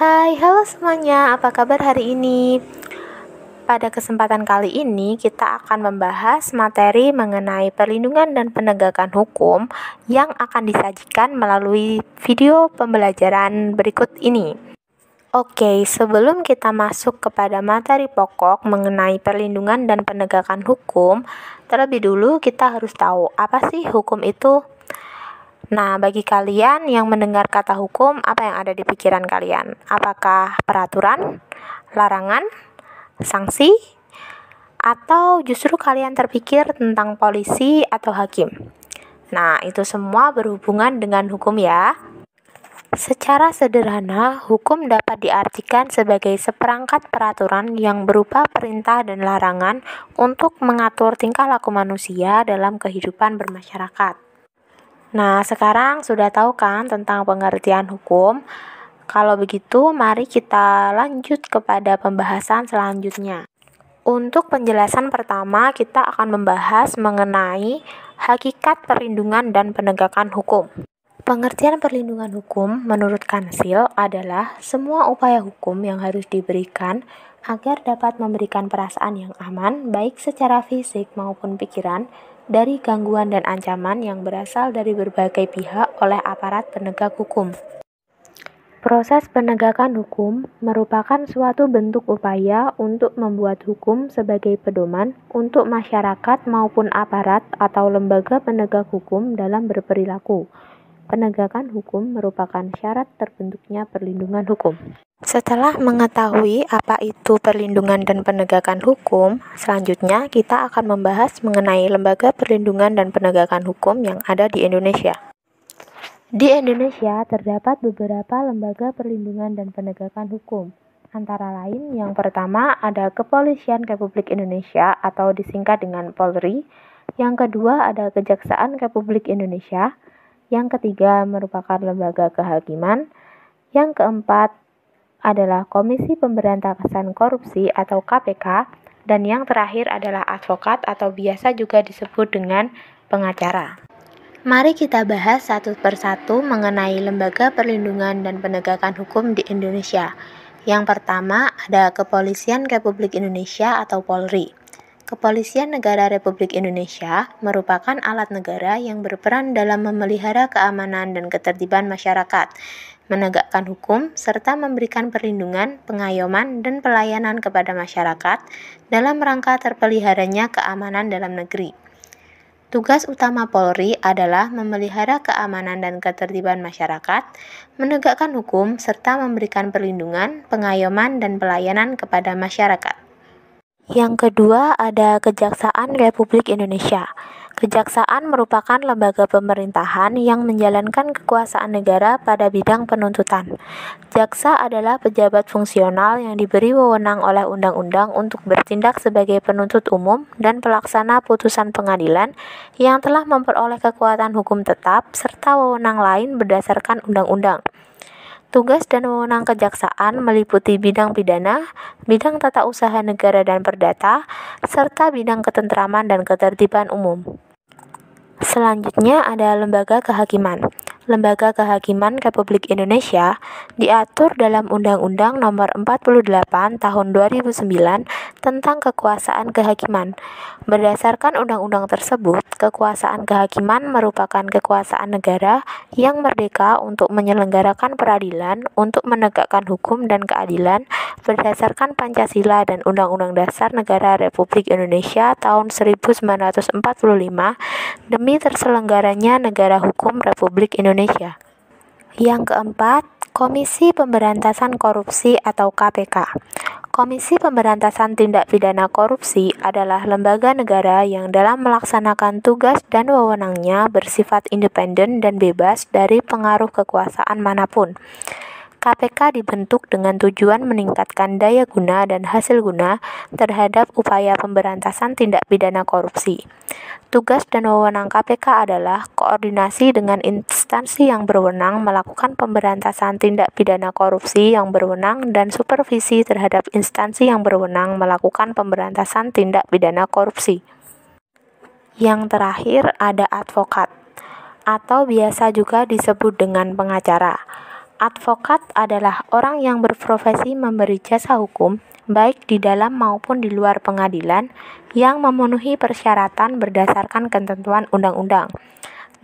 Hai, halo semuanya, apa kabar hari ini? Pada kesempatan kali ini, kita akan membahas materi mengenai perlindungan dan penegakan hukum yang akan disajikan melalui video pembelajaran berikut ini. Oke, sebelum kita masuk kepada materi pokok mengenai perlindungan dan penegakan hukum, terlebih dulu kita harus tahu apa sih hukum itu. Nah, bagi kalian yang mendengar kata hukum, apa yang ada di pikiran kalian? Apakah peraturan, larangan, sanksi, atau justru kalian terpikir tentang polisi atau hakim? Nah, itu semua berhubungan dengan hukum ya. Secara sederhana, hukum dapat diartikan sebagai seperangkat peraturan yang berupa perintah dan larangan untuk mengatur tingkah laku manusia dalam kehidupan bermasyarakat. Nah, sekarang sudah tahu kan tentang pengertian hukum? Kalau begitu, mari kita lanjut kepada pembahasan selanjutnya. Untuk penjelasan pertama, kita akan membahas mengenai hakikat perlindungan dan penegakan hukum. Pengertian perlindungan hukum menurut Kansil adalah semua upaya hukum yang harus diberikan agar dapat memberikan perasaan yang aman, baik secara fisik maupun pikiran, dari gangguan dan ancaman yang berasal dari berbagai pihak oleh aparat penegak hukum. Proses penegakan hukum merupakan suatu bentuk upaya untuk membuat hukum sebagai pedoman untuk masyarakat maupun aparat atau lembaga penegak hukum dalam berperilaku. Penegakan hukum merupakan syarat terbentuknya perlindungan hukum. Setelah mengetahui apa itu perlindungan dan penegakan hukum, selanjutnya kita akan membahas mengenai lembaga perlindungan dan penegakan hukum yang ada di Indonesia. Di Indonesia terdapat beberapa lembaga perlindungan dan penegakan hukum. Antara lain, yang pertama ada Kepolisian Republik Indonesia atau disingkat dengan Polri. Yang kedua ada Kejaksaan Republik Indonesia. Yang ketiga merupakan lembaga kehakiman. Yang keempat adalah Komisi Pemberantasan Korupsi atau KPK, dan yang terakhir adalah advokat atau biasa juga disebut dengan pengacara. Mari kita bahas satu persatu mengenai lembaga perlindungan dan penegakan hukum di Indonesia. Yang pertama ada Kepolisian Republik Indonesia atau Polri. Kepolisian Negara Republik Indonesia merupakan alat negara yang berperan dalam memelihara keamanan dan ketertiban masyarakat, menegakkan hukum, serta memberikan perlindungan, pengayoman, dan pelayanan kepada masyarakat dalam rangka terpeliharanya keamanan dalam negeri. Tugas utama Polri adalah memelihara keamanan dan ketertiban masyarakat, menegakkan hukum, serta memberikan perlindungan, pengayoman, dan pelayanan kepada masyarakat. Yang kedua ada Kejaksaan Republik Indonesia. Kejaksaan merupakan lembaga pemerintahan yang menjalankan kekuasaan negara pada bidang penuntutan. Jaksa adalah pejabat fungsional yang diberi wewenang oleh undang-undang untuk bertindak sebagai penuntut umum dan pelaksana putusan pengadilan yang telah memperoleh kekuatan hukum tetap serta wewenang lain berdasarkan undang-undang. Tugas dan wewenang kejaksaan meliputi bidang pidana, bidang tata usaha negara dan perdata, serta bidang ketentraman dan ketertiban umum. Selanjutnya ada Lembaga Kehakiman. Lembaga Kehakiman Republik Indonesia diatur dalam Undang-Undang Nomor 48 Tahun 2009 tentang Kekuasaan Kehakiman. Berdasarkan undang-undang tersebut, kekuasaan kehakiman merupakan kekuasaan negara yang merdeka untuk menyelenggarakan peradilan, untuk menegakkan hukum dan keadilan berdasarkan Pancasila dan Undang-Undang Dasar Negara Republik Indonesia tahun 1945 demi terselenggaranya negara hukum Republik Indonesia. Yang keempat, Komisi Pemberantasan Korupsi atau KPK. Komisi Pemberantasan Tindak Pidana Korupsi adalah lembaga negara yang dalam melaksanakan tugas dan wewenangnya bersifat independen dan bebas dari pengaruh kekuasaan manapun. KPK dibentuk dengan tujuan meningkatkan daya guna dan hasil guna terhadap upaya pemberantasan tindak pidana korupsi. Tugas dan wewenang KPK adalah koordinasi dengan instansi yang berwenang melakukan pemberantasan tindak pidana korupsi yang berwenang dan supervisi terhadap instansi yang berwenang melakukan pemberantasan tindak pidana korupsi. Yang terakhir ada advokat, atau biasa juga disebut dengan pengacara. Advokat adalah orang yang berprofesi memberi jasa hukum, baik di dalam maupun di luar pengadilan, yang memenuhi persyaratan berdasarkan ketentuan undang-undang.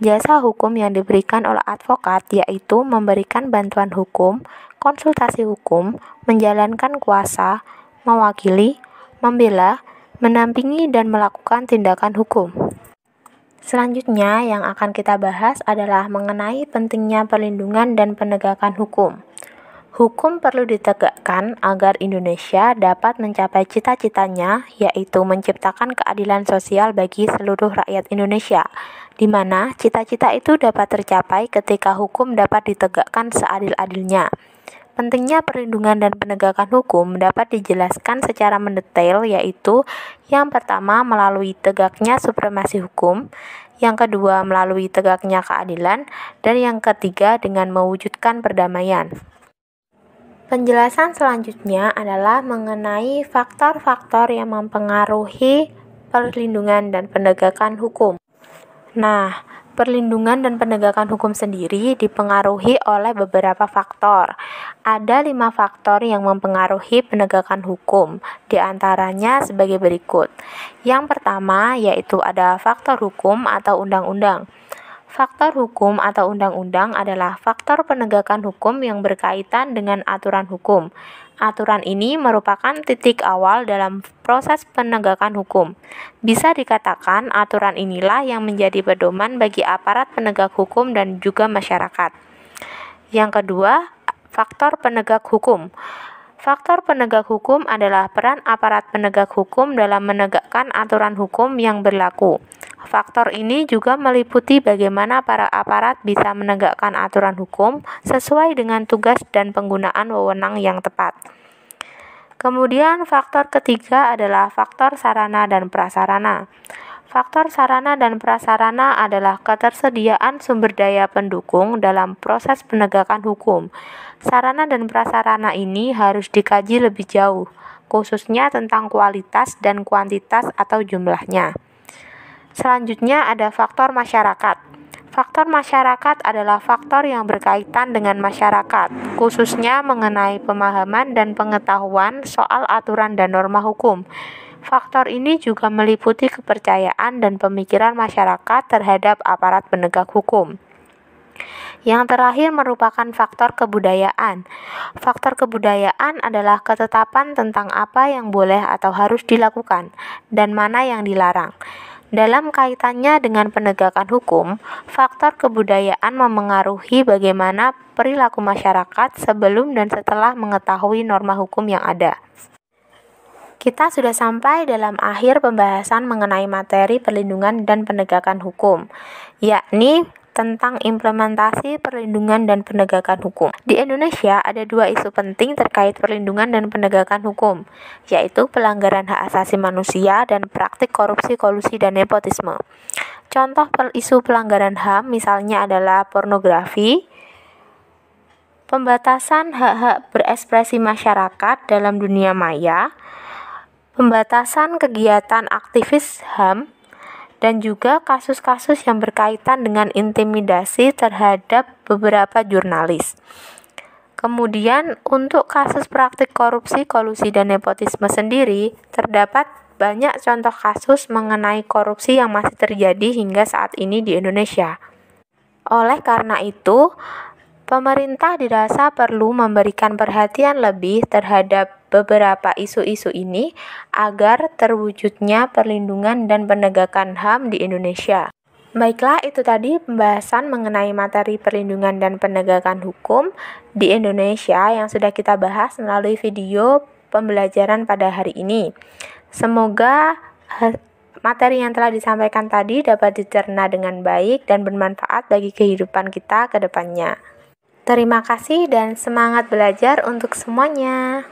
Jasa hukum yang diberikan oleh advokat yaitu memberikan bantuan hukum, konsultasi hukum, menjalankan kuasa, mewakili, membela, mendampingi, dan melakukan tindakan hukum. Selanjutnya yang akan kita bahas adalah mengenai pentingnya perlindungan dan penegakan hukum. Hukum perlu ditegakkan agar Indonesia dapat mencapai cita-citanya, yaitu menciptakan keadilan sosial bagi seluruh rakyat Indonesia, di mana cita-cita itu dapat tercapai ketika hukum dapat ditegakkan seadil-adilnya. Pentingnya perlindungan dan penegakan hukum dapat dijelaskan secara mendetail, yaitu yang pertama melalui tegaknya supremasi hukum, yang kedua melalui tegaknya keadilan, dan yang ketiga dengan mewujudkan perdamaian. Penjelasan selanjutnya adalah mengenai faktor-faktor yang mempengaruhi perlindungan dan penegakan hukum. Nah, perlindungan dan penegakan hukum sendiri dipengaruhi oleh beberapa faktor. Ada 5 faktor yang mempengaruhi penegakan hukum, di antaranya sebagai berikut. Yang pertama yaitu ada faktor hukum atau undang-undang. Faktor hukum atau undang-undang adalah faktor penegakan hukum yang berkaitan dengan aturan hukum. Aturan ini merupakan titik awal dalam proses penegakan hukum. Bisa dikatakan aturan inilah yang menjadi pedoman bagi aparat penegak hukum dan juga masyarakat. Yang kedua, faktor penegak hukum. Faktor penegak hukum adalah peran aparat penegak hukum dalam menegakkan aturan hukum yang berlaku. Faktor ini juga meliputi bagaimana para aparat bisa menegakkan aturan hukum sesuai dengan tugas dan penggunaan wewenang yang tepat. Kemudian faktor ketiga adalah faktor sarana dan prasarana. Faktor sarana dan prasarana adalah ketersediaan sumber daya pendukung dalam proses penegakan hukum. Sarana dan prasarana ini harus dikaji lebih jauh, khususnya tentang kualitas dan kuantitas atau jumlahnya. Selanjutnya ada faktor masyarakat. Faktor masyarakat adalah faktor yang berkaitan dengan masyarakat, khususnya mengenai pemahaman dan pengetahuan soal aturan dan norma hukum. Faktor ini juga meliputi kepercayaan dan pemikiran masyarakat terhadap aparat penegak hukum. Yang terakhir merupakan faktor kebudayaan. Faktor kebudayaan adalah ketetapan tentang apa yang boleh atau harus dilakukan dan mana yang dilarang. Dalam kaitannya dengan penegakan hukum, faktor kebudayaan memengaruhi bagaimana perilaku masyarakat sebelum dan setelah mengetahui norma hukum yang ada. Kita sudah sampai dalam akhir pembahasan mengenai materi perlindungan dan penegakan hukum, yakni tentang implementasi perlindungan dan penegakan hukum. Di Indonesia ada 2 isu penting terkait perlindungan dan penegakan hukum, yaitu pelanggaran hak asasi manusia dan praktik korupsi, kolusi, dan nepotisme. Contoh isu pelanggaran HAM misalnya adalah pornografi, pembatasan hak-hak berekspresi masyarakat dalam dunia maya, pembatasan kegiatan aktivis HAM, dan juga kasus-kasus yang berkaitan dengan intimidasi terhadap beberapa jurnalis. Kemudian untuk kasus praktik korupsi, kolusi, dan nepotisme sendiri, terdapat banyak contoh kasus mengenai korupsi yang masih terjadi hingga saat ini di Indonesia. Oleh karena itu, pemerintah dirasa perlu memberikan perhatian lebih terhadap beberapa isu-isu ini agar terwujudnya perlindungan dan penegakan HAM di Indonesia. Baiklah, itu tadi pembahasan mengenai materi perlindungan dan penegakan hukum di Indonesia yang sudah kita bahas melalui video pembelajaran pada hari ini. Semoga materi yang telah disampaikan tadi dapat dicerna dengan baik dan bermanfaat bagi kehidupan kita ke depannya. Terima kasih dan semangat belajar untuk semuanya.